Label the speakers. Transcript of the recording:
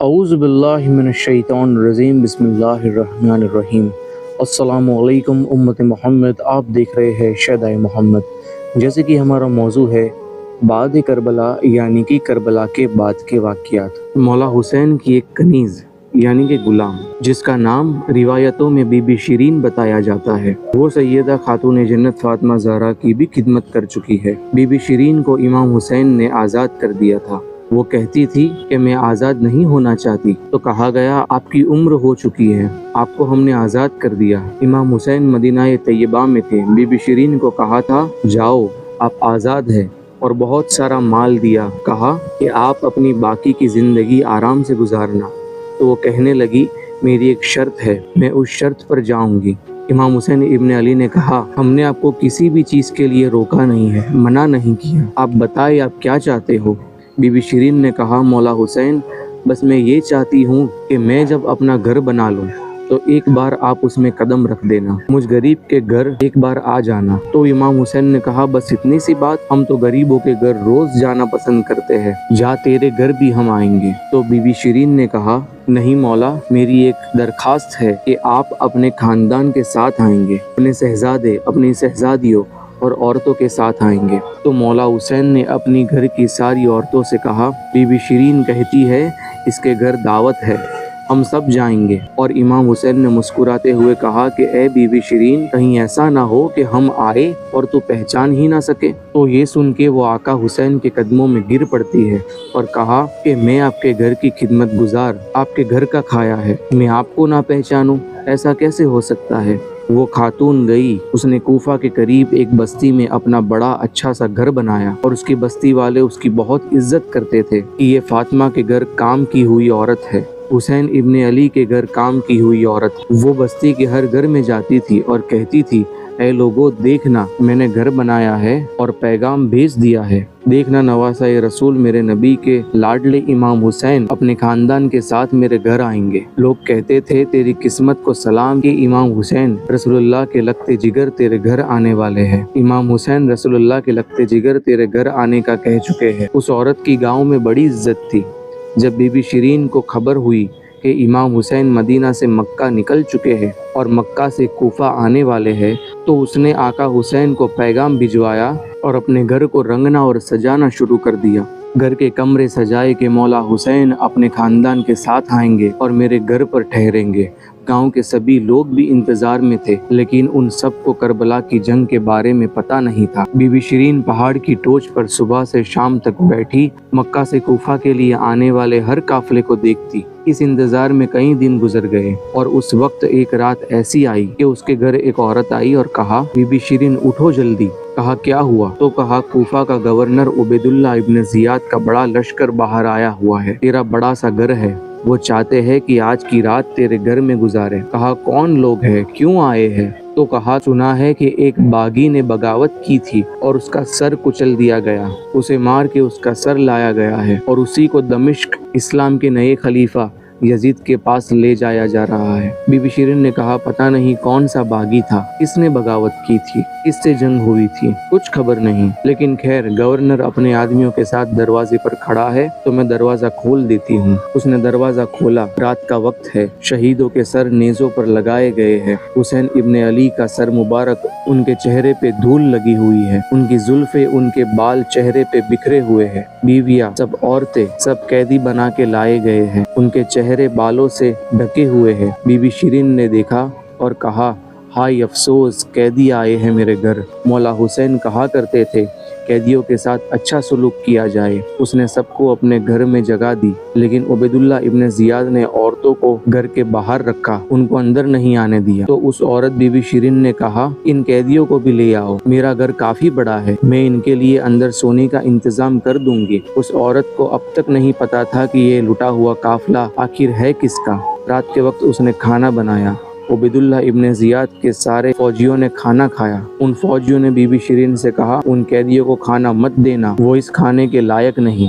Speaker 1: اعوذ باللہ من الشیطان الرجیم بسم اللہ الرحمن الرحیم۔ السلام علیکم امت محمد، آپ دیکھ رہے ہیں شہدائے محمد۔ جیسے کہ ہمارا موضوع ہے بعد کربلا، یعنی کہ کربلا کے بعد کے واقعات۔ مولا حسین کی ایک کنیز یعنی کہ غلام، جس کا نام روایتوں میں بی بی شیرین بتایا جاتا ہے، وہ سیدہ خاتون جنت فاطمہ زہرا کی بھی خدمت کر چکی ہے۔ بی بی شیرین کو امام حسین نے آزاد کر دیا تھا۔ وہ کہتی تھی کہ میں آزاد نہیں ہونا چاہتی، تو کہا گیا آپ کی عمر ہو چکی ہے، آپ کو ہم نے آزاد کر دیا۔ امام حسین مدینہ طیبہ میں تھے۔ بی بی شیرین کو کہا تھا جاؤ آپ آزاد ہیں، اور بہت سارا مال دیا، کہا کہ آپ اپنی باقی کی زندگی آرام سے گزارنا۔ تو وہ کہنے لگی میری ایک شرط ہے، میں اس شرط پر جاؤں گی۔ امام حسین ابن علی نے کہا ہم نے آپ کو کسی بھی چیز کے لیے روکا نہیں ہے، منع نہیں کیا، آپ بتائیں آپ کیا چاہتے ہو۔ بی بی شیرین نے کہا مولا حسین بس میں یہ چاہتی ہوں کہ میں جب اپنا گھر بنا لوں تو ایک بار آپ اس میں قدم رکھ دینا، مجھ غریب کے گھر ایک بار آ جانا۔ تو امام حسین نے کہا بس اتنی سی بات، ہم تو غریبوں کے گھر روز جانا پسند کرتے ہیں، جا تیرے گھر بھی ہم آئیں گے۔ تو بی بی شیرین نے کہا نہیں مولا، میری ایک درخواست ہے کہ آپ اپنے خاندان کے ساتھ آئیں گے، اپنے شہزادے اپنی شہزادیوں اور عورتوں کے ساتھ آئیں گے۔ تو مولا حسین نے اپنی گھر کی ساری عورتوں سے کہا بی بی شیرین کہتی ہے اس کے گھر دعوت ہے، ہم سب جائیں گے۔ اور امام حسین نے مسکراتے ہوئے کہا کہ اے بی بی شیرین کہیں ایسا نہ ہو کہ ہم آئے اور تو پہچان ہی نہ سکے۔ تو یہ سن کے وہ آقا حسین کے قدموں میں گر پڑتی ہے اور کہا کہ میں آپ کے گھر کی خدمت گزار، آپ کے گھر کا کھایا ہے، میں آپ کو نہ پہچانوں، ایسا کیسے ہو سکتا ہے۔ وہ خاتون گئی، اس نے کوفہ کے قریب ایک بستی میں اپنا بڑا اچھا سا گھر بنایا، اور اس کی بستی والے اس کی بہت عزت کرتے تھے کہ یہ فاطمہ کے گھر کام کی ہوئی عورت ہے، حسین ابن علی کے گھر کام کی ہوئی عورت۔ وہ بستی کے ہر گھر میں جاتی تھی اور کہتی تھی اے لوگو دیکھنا میں نے گھر بنایا ہے اور پیغام بھیج دیا ہے، دیکھنا نواسہ رسول میرے نبی کے لاڈلے امام حسین اپنے خاندان کے ساتھ میرے گھر آئیں گے۔ لوگ کہتے تھے تیری قسمت کو سلام کہ امام حسین رسول اللہ کے لگتے جگر تیرے گھر آنے والے ہیں، امام حسین رسول اللہ کے لگتے جگر تیرے گھر آنے کا کہہ چکے ہیں۔ اس عورت کی گاؤں میں بڑی عزت تھی۔ جب بی بی شیرین کو خبر ہوئی کہ امام حسین مدینہ سے مکہ نکل چکے ہیں اور مکہ سے کوفہ آنے والے ہیں، تو اس نے آقا حسین کو پیغام بھجوایا اور اپنے گھر کو رنگنا اور سجانا شروع کر دیا۔ گھر کے کمرے سجائے کہ مولا حسین اپنے خاندان کے ساتھ آئیں گے اور میرے گھر پر ٹھہریں گے۔ گاؤں کے سبھی لوگ بھی انتظار میں تھے، لیکن ان سب کو کربلا کی جنگ کے بارے میں پتہ نہیں تھا۔ بی بی شیرین پہاڑ کی ٹوچ پر صبح سے شام تک بیٹھی مکہ سے کوفہ کے لیے آنے والے ہر قافلے کو دیکھتی۔ اس انتظار میں کئی دن گزر گئے، اور اس وقت ایک رات ایسی آئی کہ اس کے گھر ایک عورت آئی اور کہا بی بی شیرین اٹھو جلدی۔ کہا کیا ہوا؟ تو کہا کوفہ کا گورنر عبید اللہ ابن زیاد کا بڑا لشکر باہر آیا ہوا ہے، تیرا بڑا سا گھر ہے، وہ چاہتے ہیں کہ آج کی رات تیرے گھر میں گزارے۔ کہا کون لوگ ہیں، کیوں آئے ہیں؟ تو کہا سنا ہے کہ ایک باغی نے بغاوت کی تھی اور اس کا سر کچل دیا گیا، اسے مار کے اس کا سر لایا گیا ہے، اور اسی کو دمشق اسلام کے نئے خلیفہ یزید کے پاس لے جایا جا رہا ہے۔ بی بی شیرین نے کہا پتہ نہیں کون سا باغی تھا، کس نے بغاوت کی تھی، کس سے جنگ ہوئی تھی، کچھ خبر نہیں، لیکن خیر گورنر اپنے آدمیوں کے ساتھ دروازے پر کھڑا ہے تو میں دروازہ کھول دیتی ہوں۔ اس نے دروازہ کھولا، رات کا وقت ہے، شہیدوں کے سر نیزوں پر لگائے گئے ہیں، حسین ابن علی کا سر مبارک، ان کے چہرے پہ دھول لگی ہوئی ہے، ان کی زلفیں، ان کے بال چہرے پہ بکھرے ہوئے ہیں، بیویاں سب عورتیں سب قیدی بنا کے لائے گئے ہیں، ان کے چہرے بالوں سے ڈھکے ہوئے ہیں۔ بی بی شیرین نے دیکھا اور کہا ہائے افسوس، قیدی آئے ہیں میرے گھر۔ مولا حسین کہا کرتے تھے قیدیوں کے ساتھ اچھا سلوک کیا جائے۔ اس نے سب کو اپنے گھر میں جگہ دی، لیکن عبید اللہ ابن زیاد نے عورتوں کو گھر کے باہر رکھا، ان کو اندر نہیں آنے دیا۔ تو اس عورت بی بی شیرین نے کہا ان قیدیوں کو بھی لے آؤ، میرا گھر کافی بڑا ہے، میں ان کے لیے اندر سونے کا انتظام کر دوں گی۔ اس عورت کو اب تک نہیں پتا تھا کہ یہ لٹا ہوا قافلہ آخر ہے کس کا۔ رات کے وقت اس نے کھانا بنایا، عبید اللہ ابن زیاد کے سارے فوجیوں نے کھانا کھایا۔ ان فوجیوں نے بی بی شیرین سے کہا ان قیدیوں کو کھانا مت دینا، وہ اس کھانے کے لائق نہیں۔